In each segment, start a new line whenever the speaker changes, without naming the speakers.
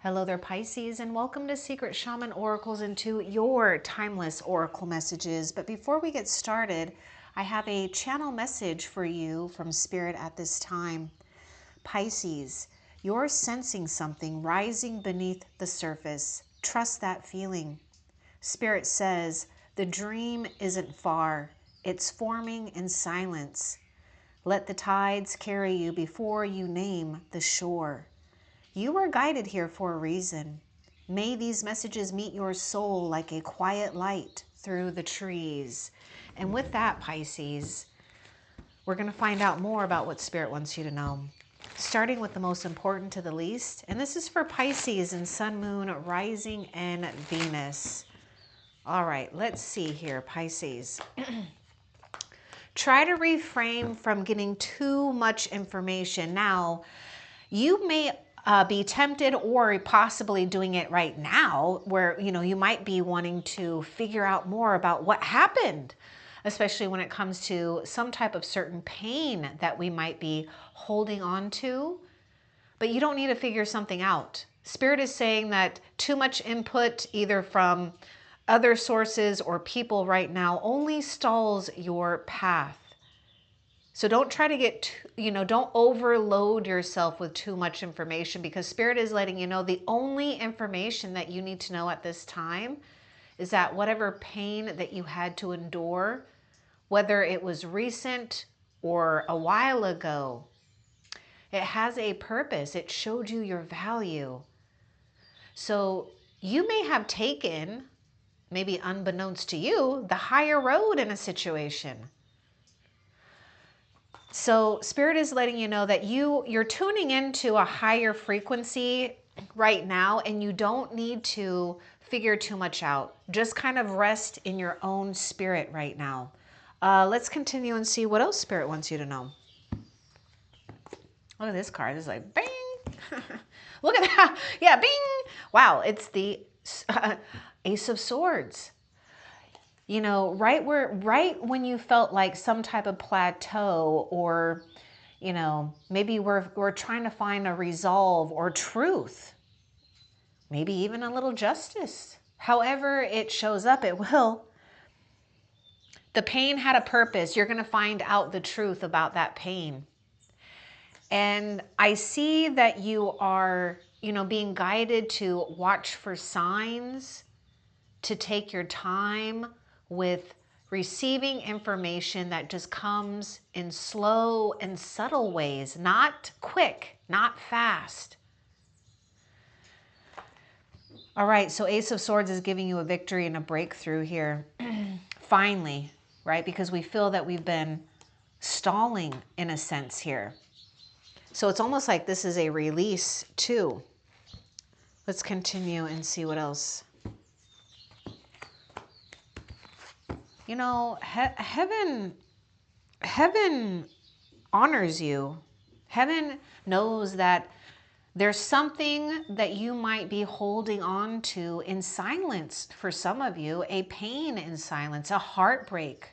Hello there, Pisces, and welcome to Secret Shaman Oracles and to your timeless oracle messages. But before we get started, I have a channel message for you from Spirit at this time. Pisces, you're sensing something rising beneath the surface. Trust that feeling. Spirit says, the dream isn't far. It's forming in silence. Let the tides carry you before you name the shore. You are guided here for a reason. May these messages meet your soul like a quiet light through the trees. And with that, Pisces, we're going to find out more about what Spirit wants you to know. Starting with the most important to the least. And this is for Pisces and Sun, Moon, Rising, and Venus. All right, let's see here, Pisces. Try to refrain from getting too much information. Now, you may be tempted or possibly doing it right now where, you might be wanting to figure out more about what happened, especially when it comes to some type of certain pain that we might be holding on to. But you don't need to figure something out. Spirit is saying that too much input, either from other sources or people right now, only stalls your path. So don't try to get, don't overload yourself with too much information, because Spirit is letting you know the only information that you need to know at this time is that whatever pain that you had to endure, whether it was recent or a while ago, it has a purpose. It showed you your value. So you may have taken, maybe unbeknownst to you, the higher road in a situation. So Spirit is letting you know that you're tuning into a higher frequency right now, and you don't need to figure too much out. Just kind of rest in your own spirit right now. Let's continue and see what else Spirit wants you to know. Look at this card. It's like, bing. Look at that. Yeah, bing. Wow, it's the Ace of Swords. Right when you felt like some type of plateau, or, maybe we're trying to find a resolve or truth, maybe even a little justice. However it shows up, it will. The pain had a purpose. You're going to find out the truth about that pain. And I see that you are, being guided to watch for signs, to take your time with receiving information that just comes in slow and subtle ways, not quick, not fast. All right, so Ace of Swords is giving you a victory and a breakthrough here. Finally, right? Because we feel that we've been stalling in a sense here. So it's almost like this is a release too. Let's continue and see what else. Heaven honors you. Heaven knows that there's something that you might be holding on to in silence for some of you, a pain in silence, a heartbreak,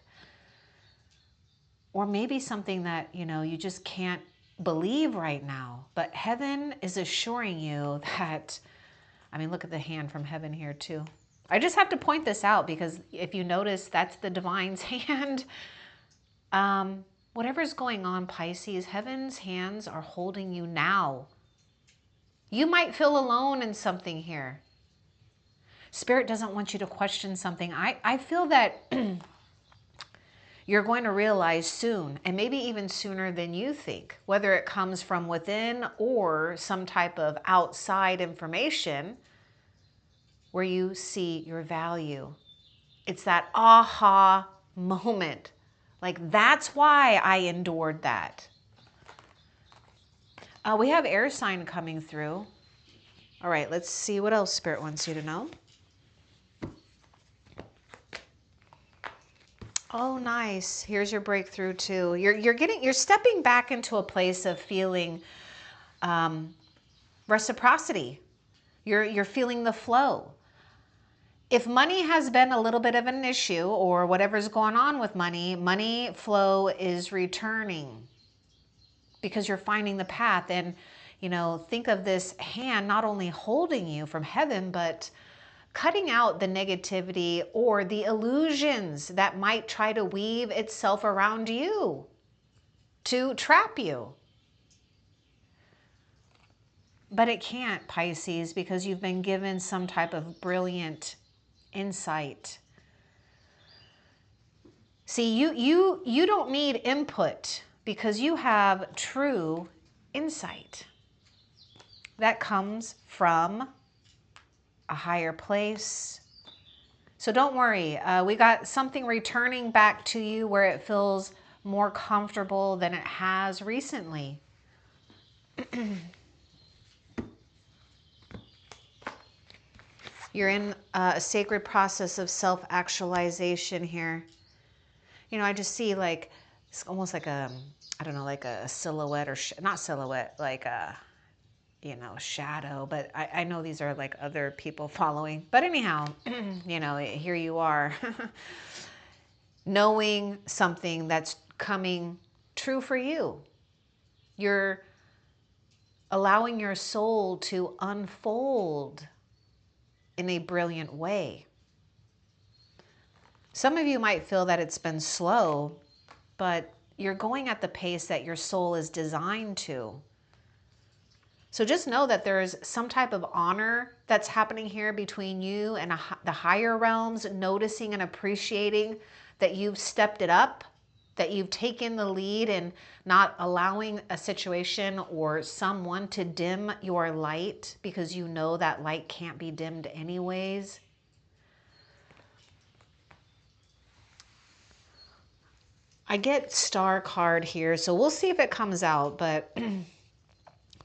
or maybe something that, you just can't believe right now. But heaven is assuring you that, look at the hand from heaven here too. I just have to point this out because if you notice, that's the divine's hand. Whatever's going on, Pisces, heaven's hands are holding you now. You might feel alone in something here. Spirit doesn't want you to question something. I feel that you're going to realize soon, and maybe even sooner than you think, whether it comes from within or some type of outside information, where you see your value. It's that aha moment. Like, that's why I endured that. We have air sign coming through. All right, let's see what else Spirit wants you to know. Oh, nice. Here's your breakthrough too. You're stepping back into a place of feeling reciprocity. You're feeling the flow. If money has been a little bit of an issue, or whatever's going on with money flow is returning because you're finding the path. And, You know, think of this hand not only holding you from heaven, but cutting out the negativity or the illusions that might try to weave itself around you to trap you. But it can't, Pisces, because you've been given some type of brilliant insight. See, you don't need input because you have true insight that comes from a higher place. So don't worry, we got something returning back to you where it feels more comfortable than it has recently. You're in a sacred process of self-actualization here. You know, I just see like, it's almost like a, I don't know, like a silhouette or not silhouette, like a, you know, shadow, but I know these are like other people following. But anyhow, you know, here you are, knowing something that's coming true for you. You're allowing your soul to unfold in a brilliant way. Some of you might feel that it's been slow, but you're going at the pace that your soul is designed to. So just know that there's some type of honor that's happening here between you and the higher realms, noticing and appreciating that you've stepped it up, that you've taken the lead and not allowing a situation or someone to dim your light, because you know that light can't be dimmed anyways. I get Star card here, so we'll see if it comes out, but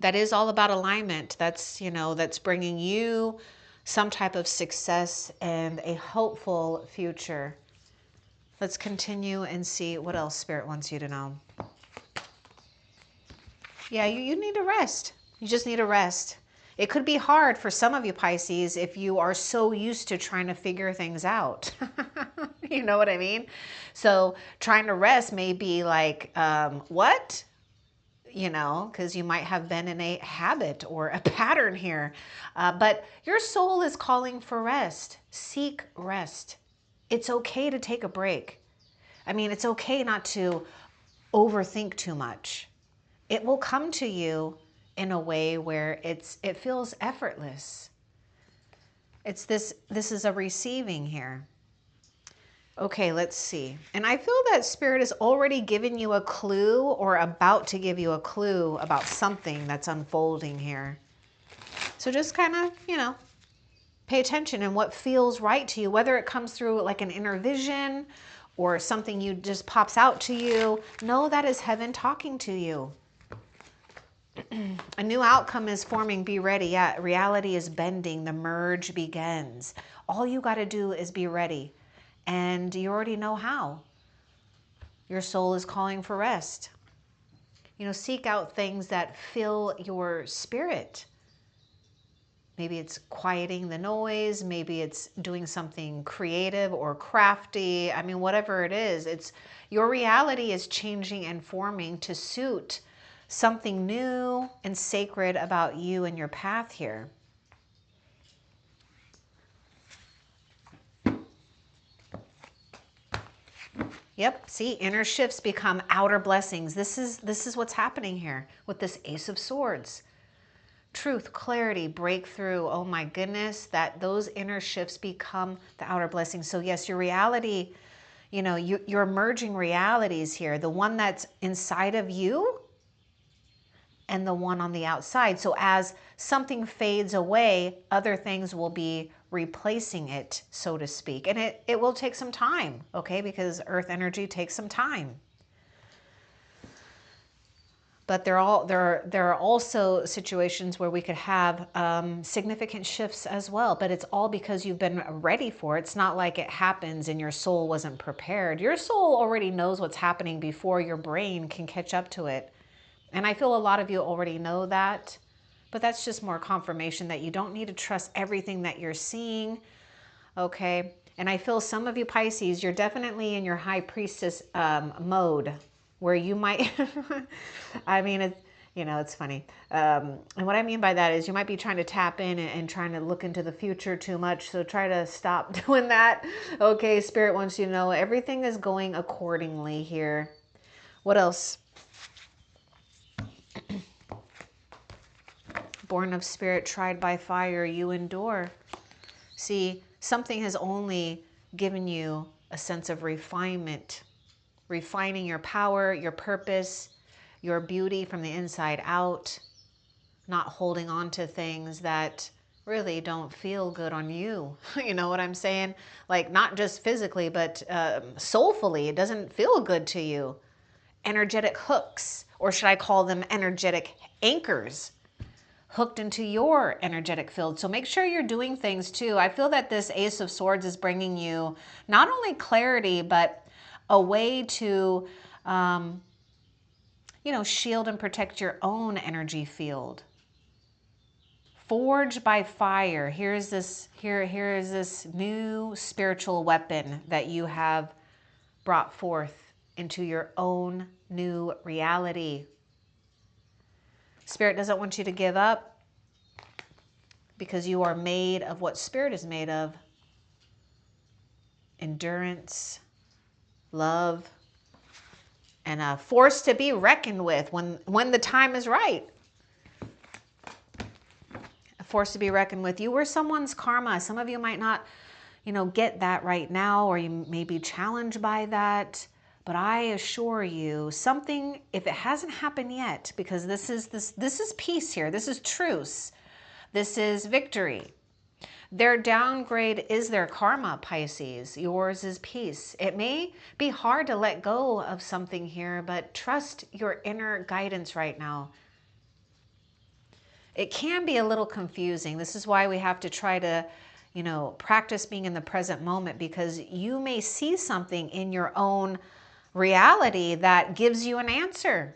that is all about alignment. That's, you know, that's bringing you some type of success and a hopeful future. Let's continue and see what else Spirit wants you to know. Yeah, you need to rest. You just need to rest. It could be hard for some of you Pisces if you are so used to trying to figure things out. You know what I mean? So trying to rest may be like, what? You know, because you might have been in a habit or a pattern here. But your soul is calling for rest. Seek rest. It's okay to take a break. I mean, it's okay not to overthink too much. It will come to you in a way where it feels effortless. This is a receiving here. Okay, let's see. And I feel that Spirit is already giving you a clue or about to give you a clue about something that's unfolding here. So just kind of, you know, pay attention and what feels right to you, whether it comes through like an inner vision or something you just pops out to you. Know that is heaven talking to you. A new outcome is forming. Be ready. Yeah, reality is bending. The merge begins. All you got to do is be ready. And you already know how. Your soul is calling for rest. You know, seek out things that fill your spirit. Maybe it's quieting the noise. Maybe it's doing something creative or crafty. I mean, whatever it is, your reality is changing and forming to suit something new and sacred about you and your path here. Yep, see, inner shifts become outer blessings. This is what's happening here with this Ace of Swords. Truth, clarity, breakthrough. Oh my goodness, that those inner shifts become the outer blessings. So yes, your reality, you know, you're merging realities here. The one that's inside of you and the one on the outside. So as something fades away, other things will be replacing it, so to speak. And it will take some time, okay? Because earth energy takes some time. But there are also situations where we could have significant shifts as well. But it's all because you've been ready for it. It's not like it happens and your soul wasn't prepared. Your soul already knows what's happening before your brain can catch up to it. And I feel a lot of you already know that. But that's just more confirmation that you don't need to trust everything that you're seeing. Okay. And I feel some of you Pisces, you're definitely in your high priestess mode, where you might, I mean, It's funny. And what I mean by that is you might be trying to tap in and trying to look into the future too much. So try to stop doing that. Okay, Spirit wants you to know everything is going accordingly here. What else? Born of spirit, tried by fire, you endure. See, something has only given you a sense of refinement, refining your power, your purpose, your beauty from the inside out, not holding on to things that really don't feel good on you. You know what I'm saying? Like not just physically, but soulfully, it doesn't feel good to you. Energetic hooks, or should I call them energetic anchors, hooked into your energetic field. So make sure you're doing things too. I feel that this Ace of Swords is bringing you not only clarity, but a way to, shield and protect your own energy field. Forged by fire. Here is this new spiritual weapon that you have brought forth into your own new reality. Spirit doesn't want you to give up because you are made of what Spirit is made of. Endurance, love, and a force to be reckoned with when the time is right. A force to be reckoned with. You were someone's karma. Some of you might not, get that right now, or you may be challenged by that. But I assure you, something, if it hasn't happened yet, because this is peace here. This is truce. This is victory. Their downgrade is their karma, Pisces. Yours is peace. It may be hard to let go of something here, but trust your inner guidance right now. It can be a little confusing. This is why we have to try to, practice being in the present moment, because you may see something in your own reality that gives you an answer.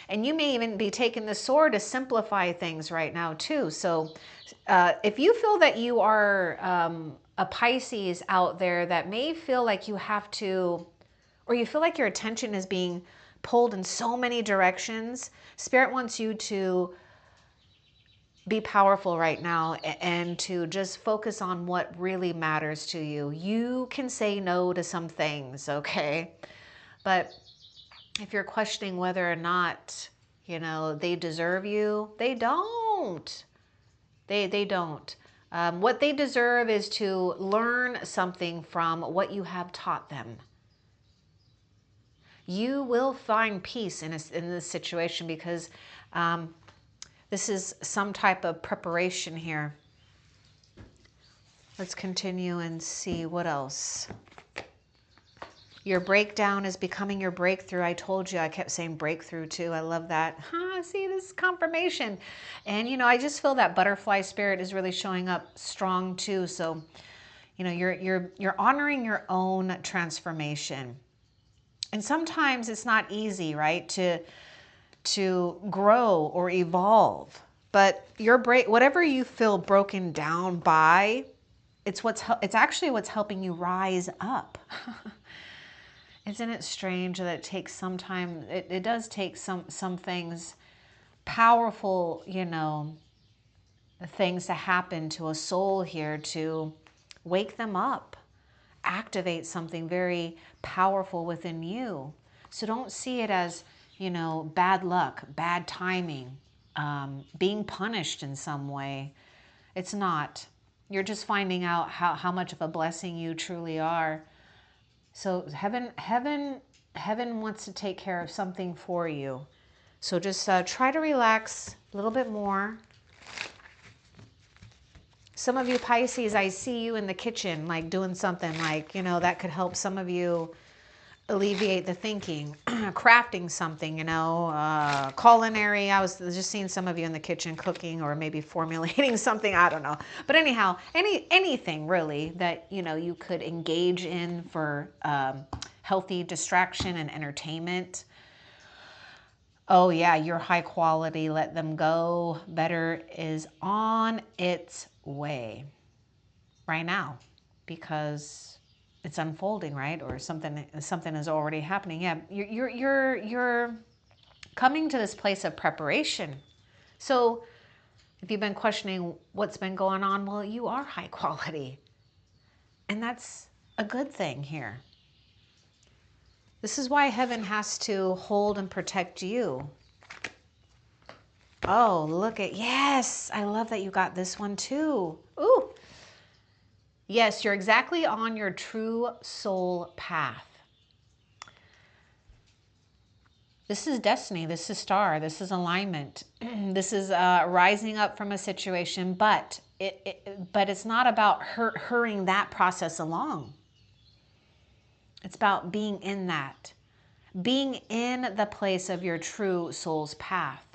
And you may even be taking the sword to simplify things right now too. So if you feel that you are a Pisces out there that may feel like you have to, or you feel like your attention is being pulled in so many directions, Spirit wants you to be powerful right now and to just focus on what really matters to you. You can say no to some things, okay? But if you're questioning whether or not, they deserve you, they don't. They don't. What they deserve is to learn something from what you have taught them. You will find peace in this situation because this is some type of preparation here. Let's continue and see what else. Your breakdown is becoming your breakthrough. I told you, I kept saying breakthrough too. I love that. See, this is confirmation. And, I just feel that butterfly spirit is really showing up strong too. So, you're honoring your own transformation. And sometimes it's not easy, right, to grow or evolve. But whatever you feel broken down by, it's actually what's helping you rise up. Isn't it strange that it takes some time? It does take some things, powerful, things to happen to a soul here to wake them up, activate something very powerful within you. So don't see it as, bad luck, bad timing, being punished in some way. It's not. You're just finding out how much of a blessing you truly are. So heaven wants to take care of something for you. So just try to relax a little bit more. Some of you Pisces, I see you in the kitchen, like doing something like, that could help some of you alleviate the thinking, crafting something, culinary. I was just seeing some of you in the kitchen cooking or maybe formulating something. I don't know. But anyhow, anything really that, you could engage in for healthy distraction and entertainment. Oh yeah, you're high quality. Let them go. Better is on its way right now because it's unfolding, right? Or something is already happening. Yeah, you're coming to this place of preparation. So if you've been questioning what's been going on, well, you are high quality. And that's a good thing here. This is why heaven has to hold and protect you. Oh, look at, yes, I love that you got this one too. Ooh. Yes, you're exactly on your true soul path. This is destiny. This is star. This is alignment. This is rising up from a situation, but it's not about hurrying that process along. It's about being in that, being in the place of your true soul's path.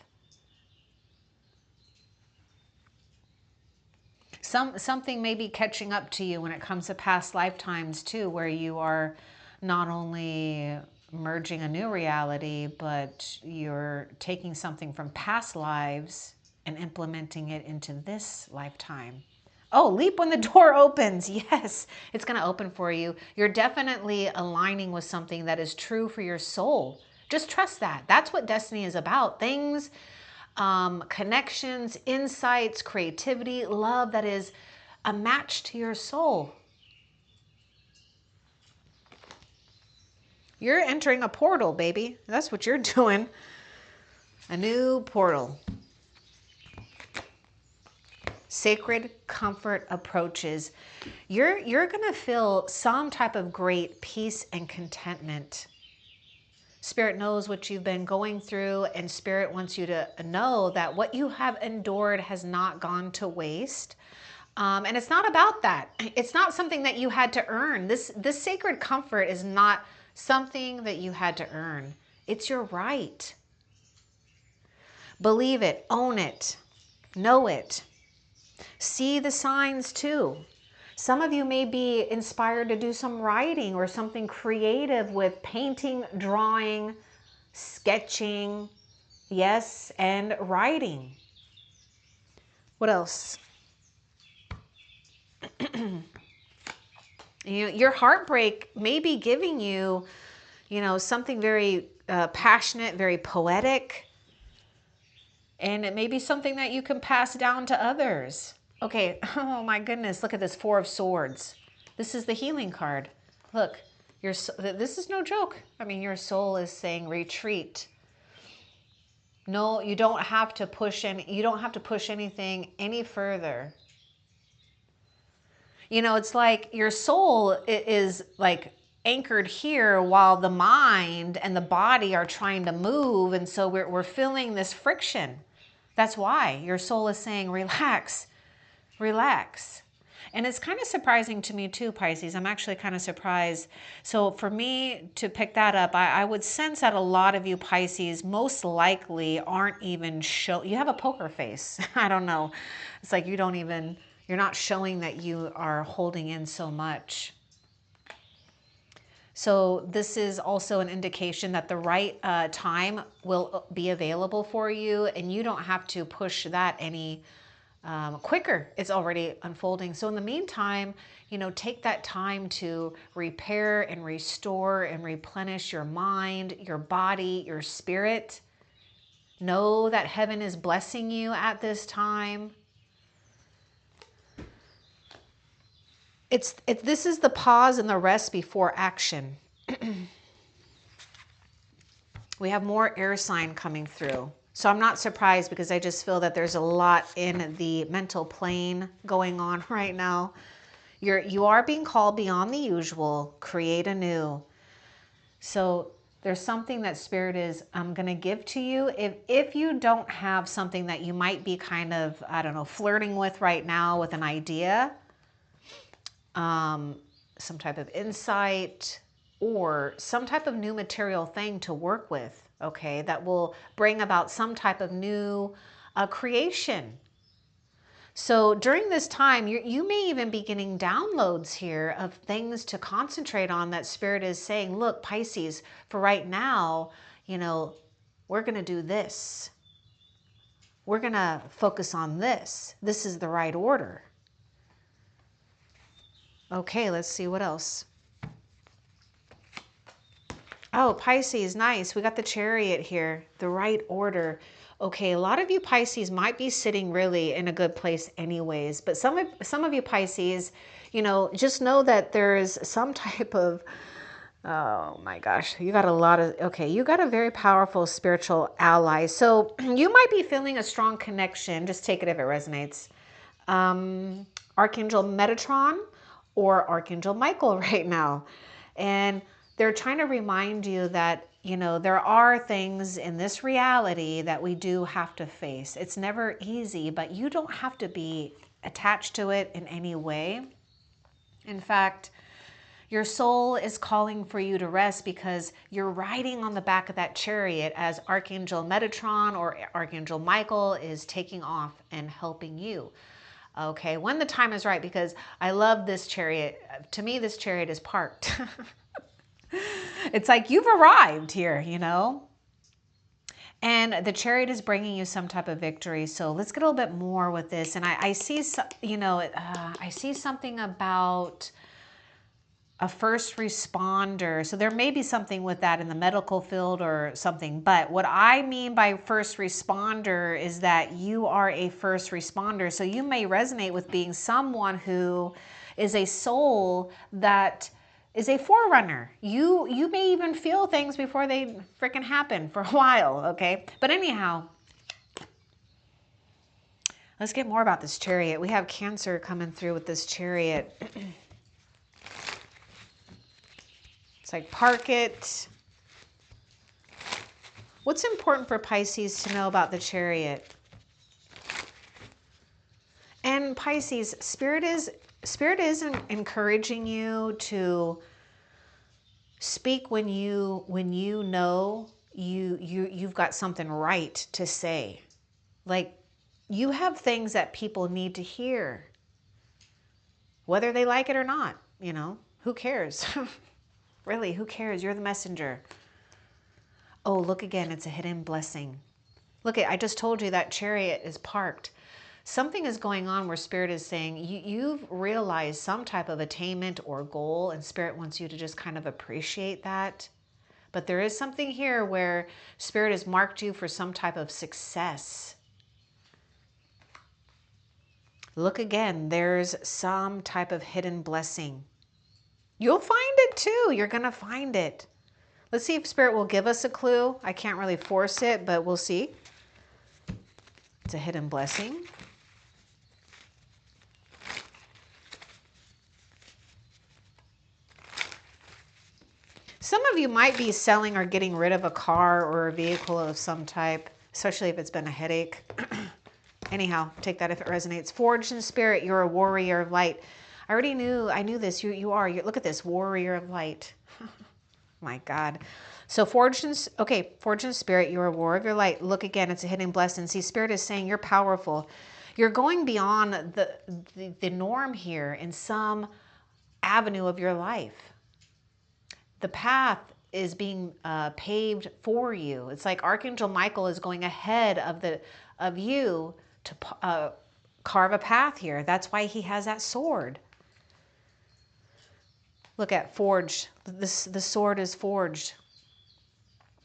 Something may be catching up to you when it comes to past lifetimes too, where you are not only merging a new reality, but you're taking something from past lives and implementing it into this lifetime. Oh, leap when the door opens. Yes, it's going to open for you. You're definitely aligning with something that is true for your soul. Just trust that. That's what destiny is about. Things, connections, insights, creativity, love that is a match to your soul. You're entering a portal, baby. That's what you're doing. A new portal. Sacred comfort approaches. You're going to feel some type of great peace and contentment. Spirit knows what you've been going through, and Spirit wants you to know that what you have endured has not gone to waste. And it's not about that. It's not something that you had to earn. This sacred comfort is not something that you had to earn. It's your right. Believe it, own it, know it. See the signs too. Some of you may be inspired to do some writing or something creative with painting, drawing, sketching, yes, and writing. What else? Your heartbreak may be giving you, something very passionate, very poetic, and it may be something that you can pass down to others. Okay, oh my goodness, look at this Four of Swords. This is the healing card. Look, this is no joke. I mean, your soul is saying retreat. No, you don't have to push anything any further. It's like your soul is like anchored here while the mind and the body are trying to move. And so we're feeling this friction. That's why your soul is saying, relax, relax. And it's kind of surprising to me too, Pisces. I'm actually kind of surprised. So for me to pick that up, I would sense that a lot of you Pisces most likely aren't even you have a poker face. I don't know. It's like you're not showing that you are holding in so much. So this is also an indication that the right time will be available for you, and you don't have to push that any quicker. It's already unfolding. So in the meantime, take that time to repair and restore and replenish your mind, your body, your spirit. Know that heaven is blessing you at this time. This is the pause and the rest before action. We have more air sign coming through. So I'm not surprised, because I just feel that there's a lot in the mental plane going on right now. You are being called beyond the usual, create anew. So there's something that Spirit is going to give to you. If you don't have something that you might be kind of, I don't know, flirting with right now with an idea, some type of insight, or some type of new material thing to work with, okay, that will bring about some type of new creation. So during this time, you may even be getting downloads here of things to concentrate on that Spirit is saying, look, Pisces, for right now, we're going to do this. We're going to focus on this. This is the right order. Okay, let's see what else. Oh, Pisces, nice. We got the Chariot here, the right order. Okay, a lot of you Pisces might be sitting really in a good place anyways, but some of you Pisces, you know, just know that there's some type of, oh my gosh, you got a lot of, okay, you got a very powerful spiritual ally. So you might be feeling a strong connection. Just take it if it resonates. Archangel Metatron or Archangel Michael right now. And they're trying to remind you that, you know, there are things in this reality that we do have to face. It's never easy, but you don't have to be attached to it in any way. In fact, your soul is calling for you to rest because you're riding on the back of that chariot as Archangel Metatron or Archangel Michael is taking off and helping you. Okay, when the time is right, because I love this chariot. To me, this chariot is parked. It's like you've arrived here, you know? And the chariot is bringing you some type of victory. So let's get a little bit more with this. And I see, you know, I see something about a first responder. So there may be something with that in the medical field or something. But what I mean by first responder is that you are a first responder. So you may resonate with being someone who is a soul that is a forerunner. You may even feel things before they freaking happen for a while, okay? But anyhow, let's get more about this chariot. We have Cancer coming through with this chariot. It's like park it. What's important for Pisces to know about the chariot? And Pisces, Spirit is encouraging you to speak when you know you've got something right to say. Like you have things that people need to hear. Whether they like it or not, you know, who cares? Really, who cares? You're the messenger. Oh, look again, it's a hidden blessing. Look, I just told you that chariot is parked. Something is going on where Spirit is saying you've realized some type of attainment or goal, and Spirit wants you to just kind of appreciate that. But there is something here where Spirit has marked you for some type of success. Look again, there's some type of hidden blessing. You'll find it too. You're going to find it. Let's see if Spirit will give us a clue. I can't really force it, but we'll see. It's a hidden blessing. Some of you might be selling or getting rid of a car or a vehicle of some type, especially if it's been a headache. Anyhow, take that if it resonates. Forged in spirit, you're a warrior of light. I knew this. You are. Look at this, warrior of light. My God. So forged in spirit, you're a warrior of your light. Look again, it's a hidden blessing. See, Spirit is saying you're powerful. You're going beyond the norm here in some avenue of your life. The path is being paved for you. It's like Archangel Michael is going ahead of you to carve a path here. That's why he has that sword. Look at forged. The sword is forged.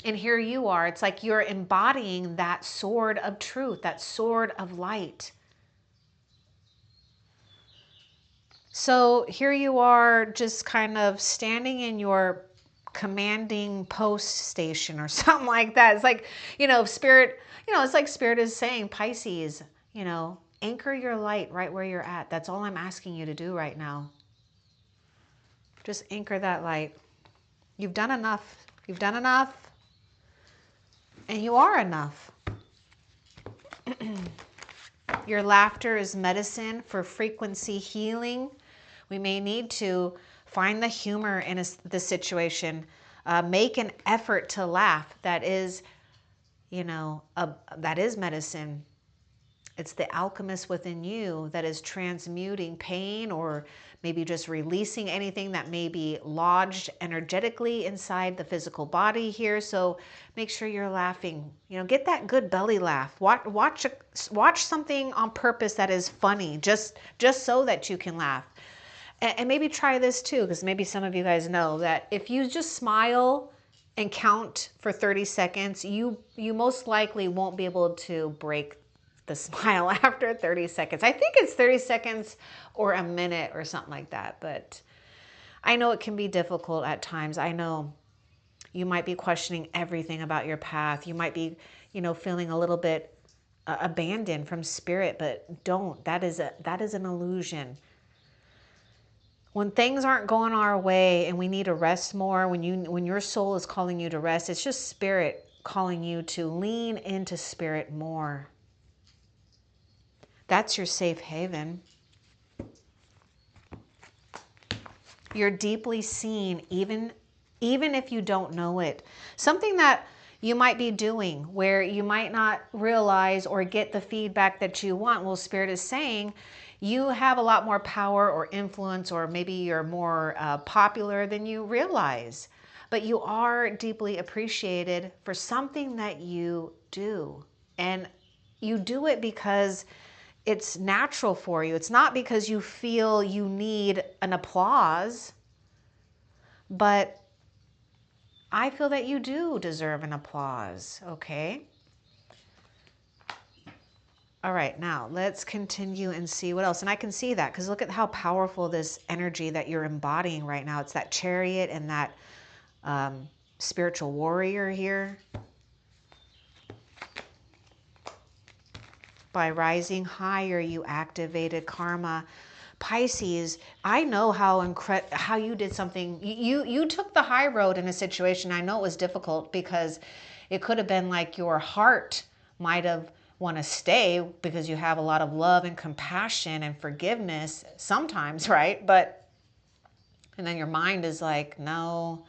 And here you are. It's like you're embodying that sword of truth, that sword of light. So here you are just kind of standing in your commanding post station or something like that. It's like, you know, Spirit, you know, it's like Spirit is saying, Pisces, you know, anchor your light right where you're at. That's all I'm asking you to do right now. Just anchor that light. You've done enough. You've done enough. And you are enough. Your laughter is medicine for frequency healing. We may need to find the humor in the situation. Make an effort to laugh. That is, you know, that is medicine. It's the alchemist within you that is transmuting pain or maybe just releasing anything that may be lodged energetically inside the physical body here. So make sure you're laughing. You know, get that good belly laugh. Watch something on purpose that is funny, just so that you can laugh. And maybe try this too, because maybe some of you guys know that if you just smile and count for 30 seconds, you most likely won't be able to break the smile after 30 seconds. I think it's 30 seconds or a minute or something like that. But I know it can be difficult at times. I know you might be questioning everything about your path. You might be, feeling a little bit abandoned from spirit, but don't. That is an illusion. When things aren't going our way and we need to rest more, when your soul is calling you to rest, it's just spirit calling you to lean into spirit more. That's your safe haven. You're deeply seen, even if you don't know it. Something that you might be doing where you might not realize or get the feedback that you want. Well, Spirit is saying you have a lot more power or influence, or maybe you're more popular than you realize. But you are deeply appreciated for something that you do. And you do it because it's natural for you. It's not because you feel you need an applause, but I feel that you do deserve an applause, okay? All right, now let's continue and see what else. And I can see that because look at how powerful this energy that you're embodying right now. It's that Chariot and that spiritual warrior here. By rising higher, you activated karma. Pisces, I know how you did something. You took the high road in a situation. I know it was difficult because it could have been like your heart might have want to stay because you have a lot of love and compassion and forgiveness sometimes, right? And then your mind is like, no.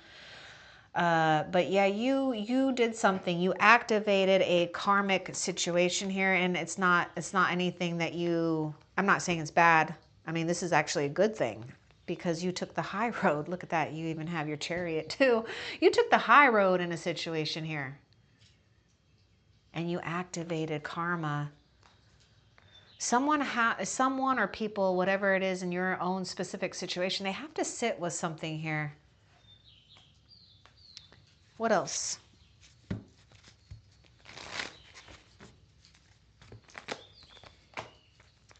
But yeah, you did something. You activated a karmic situation here, and it's not anything that I'm not saying it's bad. I mean, this is actually a good thing because you took the high road. Look at that. You even have your Chariot too. You took the high road in a situation here. And you activated karma. Someone or people, whatever it is in your own specific situation, they have to sit with something here. What else?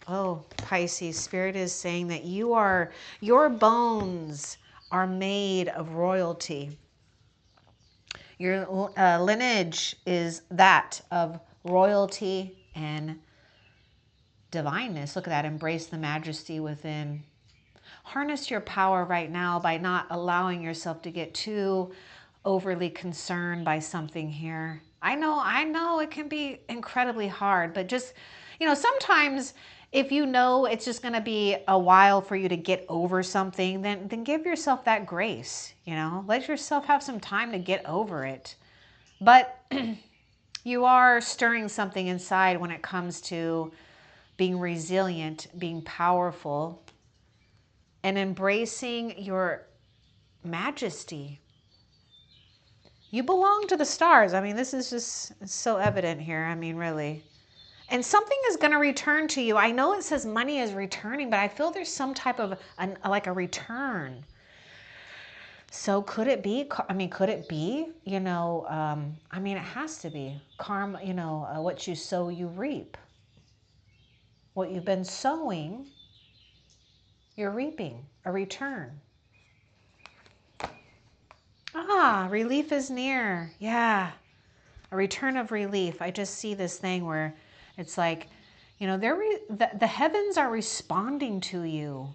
Oh, Pisces, Spirit is saying that your bones are made of royalty. Your lineage is that of royalty and divineness. Look at that. Embrace the majesty within. Harness your power right now by not allowing yourself to get too overly concerned by something here. I know it can be incredibly hard, but just, sometimes if you know it's just going to be a while for you to get over something, then give yourself that grace, let yourself have some time to get over it. But you are stirring something inside when it comes to being resilient, being powerful, and embracing your majesty. You belong to the stars. I mean, this is just so evident here. I mean, really. And something is going to return to you. I know it says money is returning, but I feel there's some type of like a return. So could it be? I mean, could it be? I mean, it has to be karma. What you sow, you reap. What you've been sowing, you're reaping a return. Ah, relief is near. Yeah. A return of relief. I just see this thing where it's like, the heavens are responding to you.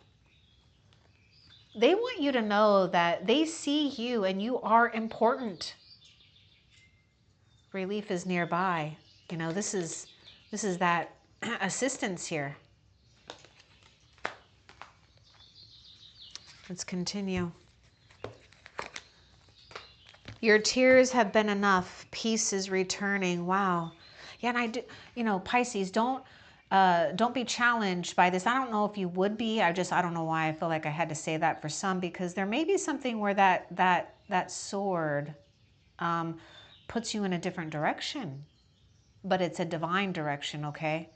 They want you to know that they see you and you are important. Relief is nearby. This is that assistance here. Let's continue. Your tears have been enough. Peace is returning. Wow. Yeah, and I do, Pisces, don't be challenged by this. I don't know if you would be. I don't know why I feel like I had to say that for some, because there may be something where that sword puts you in a different direction, but it's a divine direction, okay?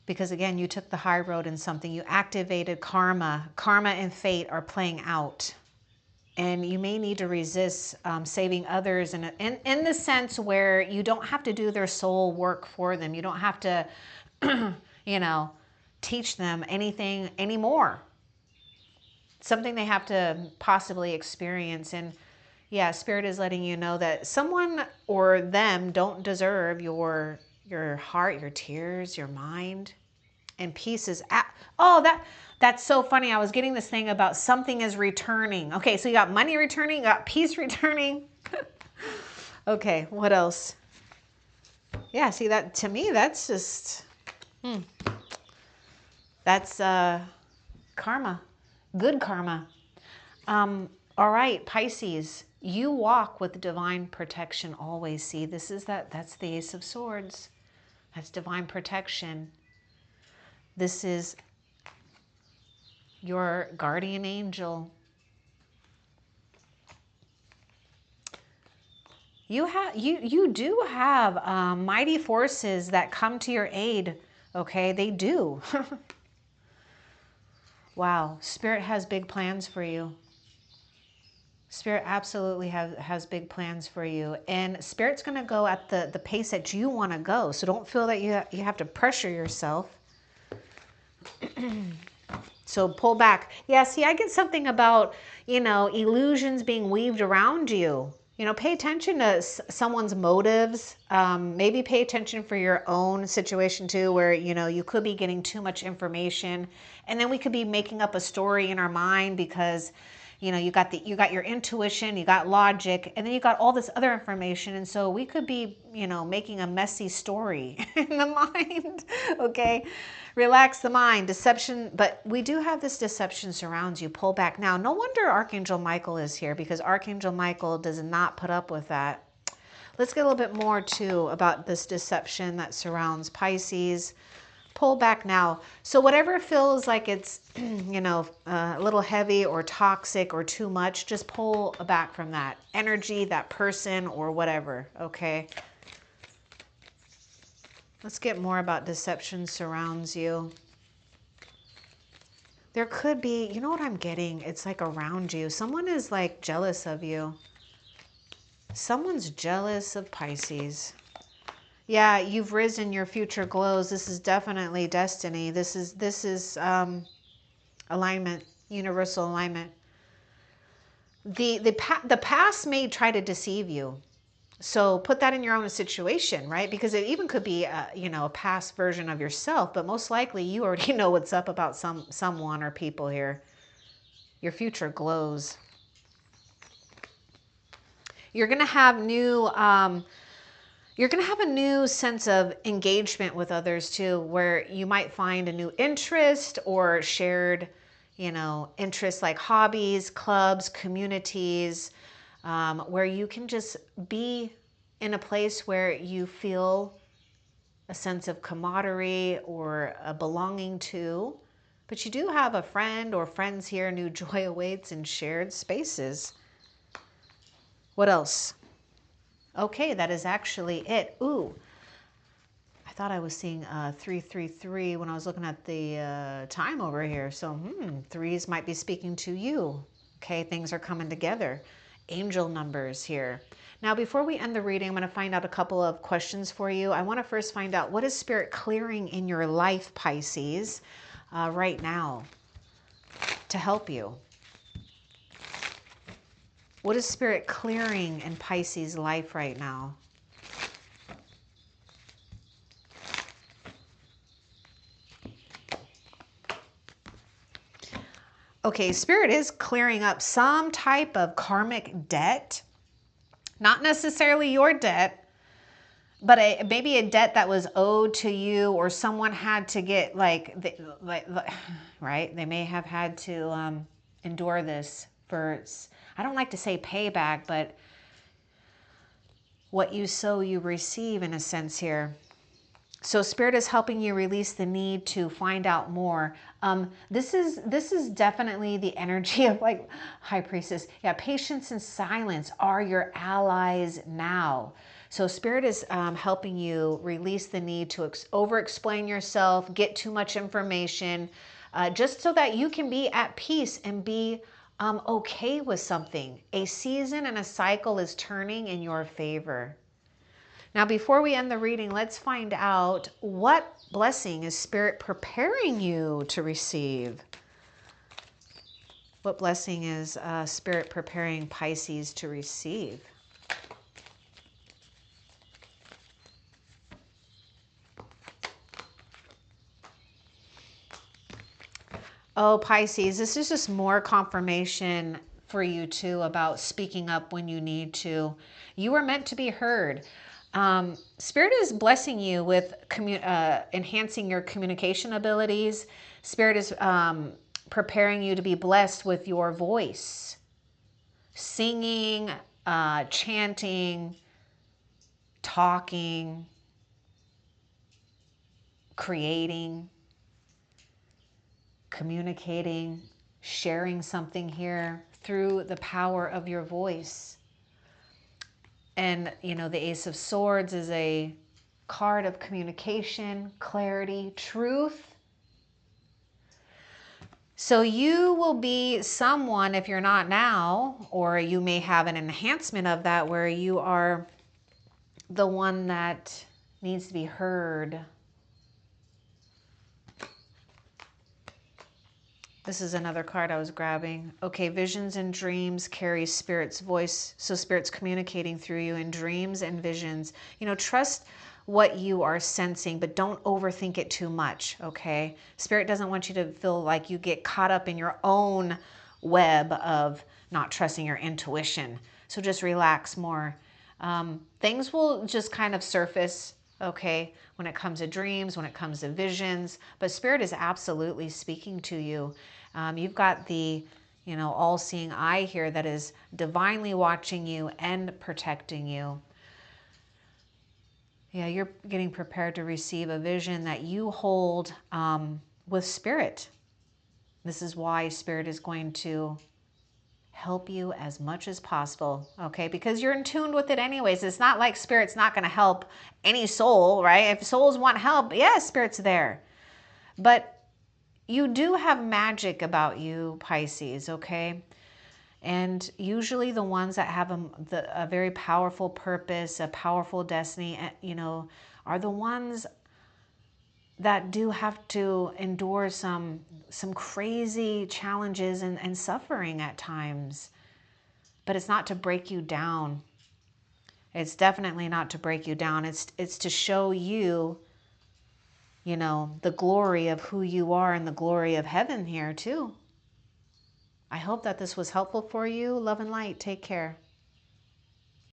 Because again, you took the high road in something. You activated karma. Karma and fate are playing out. And you may need to resist saving others in the sense where you don't have to do their soul work for them. You don't have to, you know, teach them anything anymore. Something they have to possibly experience. And yeah, Spirit is letting you know that someone or them don't deserve your heart, your tears, your mind. And peace is that's so funny. I was getting this thing about something is returning. Okay, so you got money returning, you got peace returning. Okay, what else? Yeah, see, that to me, that's just that's karma, good karma. All right, Pisces, you walk with divine protection always. See, that's the Ace of Swords. That's divine protection. This is your guardian angel. You do have mighty forces that come to your aid. Okay, they do. Wow, Spirit has big plans for you. Spirit absolutely has big plans for you. And Spirit's going to go at the pace that you want to go. So don't feel that you have to pressure yourself. So pull back. Yeah, see, I get something about, illusions being weaved around you. Pay attention to someone's motives. Maybe pay attention for your own situation too, where, you could be getting too much information. And then we could be making up a story in our mind because, you got your intuition, you got logic, and then you got all this other information. And so we could be, making a messy story in the mind. Okay. Relax the mind, deception, but we do have this deception surrounds you. Pull back. Now, no wonder Archangel Michael is here, because Archangel Michael does not put up with that. Let's get a little bit more too about this deception that surrounds Pisces. Pull back now. So whatever feels like it's, a little heavy or toxic or too much, just pull back from that energy, that person, or whatever, okay? Let's get more about deception surrounds you. There could be, you know what I'm getting? It's like around you. Someone is like jealous of you. Someone's jealous of Pisces. Yeah, you've risen, your future glows. This is definitely destiny. This is alignment, universal alignment. The past may try to deceive you. So put that in your own situation, right? Because it even could be, a past version of yourself, but most likely you already know what's up about someone or people here. Your future glows. You're going to have a new sense of engagement with others too, where you might find a new interest or shared, interests like hobbies, clubs, communities, where you can just be in a place where you feel a sense of camaraderie or a belonging to. But you do have a friend or friends here. New joy awaits in shared spaces. What else? Okay, that is actually it. Ooh, I thought I was seeing 333 when I was looking at the time over here. So threes might be speaking to you. Okay, things are coming together. Angel numbers here. Now, before we end the reading, I'm going to find out a couple of questions for you. I want to first find out, what is Spirit clearing in your life, Pisces, right now to help you? What is Spirit clearing in Pisces' life right now? Okay, Spirit is clearing up some type of karmic debt. Not necessarily your debt, but maybe a debt that was owed to you, or someone had to get right? They may have had to endure this for, I don't like to say payback, but what you sow, you receive in a sense here. So Spirit is helping you release the need to find out more. This is definitely the energy of like High Priestess. Yeah, patience and silence are your allies now. So Spirit is helping you release the need to over-explain yourself, get too much information, just so that you can be at peace and be okay with something. A season and a cycle is turning in your favor. Now, before we end the reading, let's find out what blessing is Spirit preparing you to receive. What blessing is Spirit preparing Pisces to receive? Oh, Pisces, this is just more confirmation for you too about speaking up when you need to. You are meant to be heard. Spirit is blessing you with enhancing your communication abilities. Spirit is preparing you to be blessed with your voice, singing, chanting, talking, creating, communicating, sharing something here through the power of your voice. And, you know, the Ace of Swords is a card of communication, clarity, truth. So you will be someone, if you're not now, or you may have an enhancement of that where you are the one that needs to be heard. This is another card I was grabbing. Okay, visions and dreams carry Spirit's voice. So Spirit's communicating through you in dreams and visions. You know, trust what you are sensing, but don't overthink it too much, okay? Spirit doesn't want you to feel like you get caught up in your own web of not trusting your intuition. So just relax more. Things will just kind of surface, okay, when it comes to dreams, when it comes to visions, but Spirit is absolutely speaking to you. You've got the, you know, all-seeing eye here that is divinely watching you and protecting you. Yeah, you're getting prepared to receive a vision that you hold with Spirit. This is why Spirit is going to help you as much as possible, okay? Because you're in tune with it anyways. It's not like Spirit's not going to help any soul, right? If souls want help, yeah, Spirit's there. But you do have magic about you, Pisces, okay? And usually the ones that have a very powerful purpose, a powerful destiny, you know, are the ones that do have to endure some crazy challenges and suffering at times. But it's not to break you down. It's definitely not to break you down. It's to show you, you know, the glory of who you are and the glory of heaven here too. I hope that this was helpful for you. Love and light. Take care.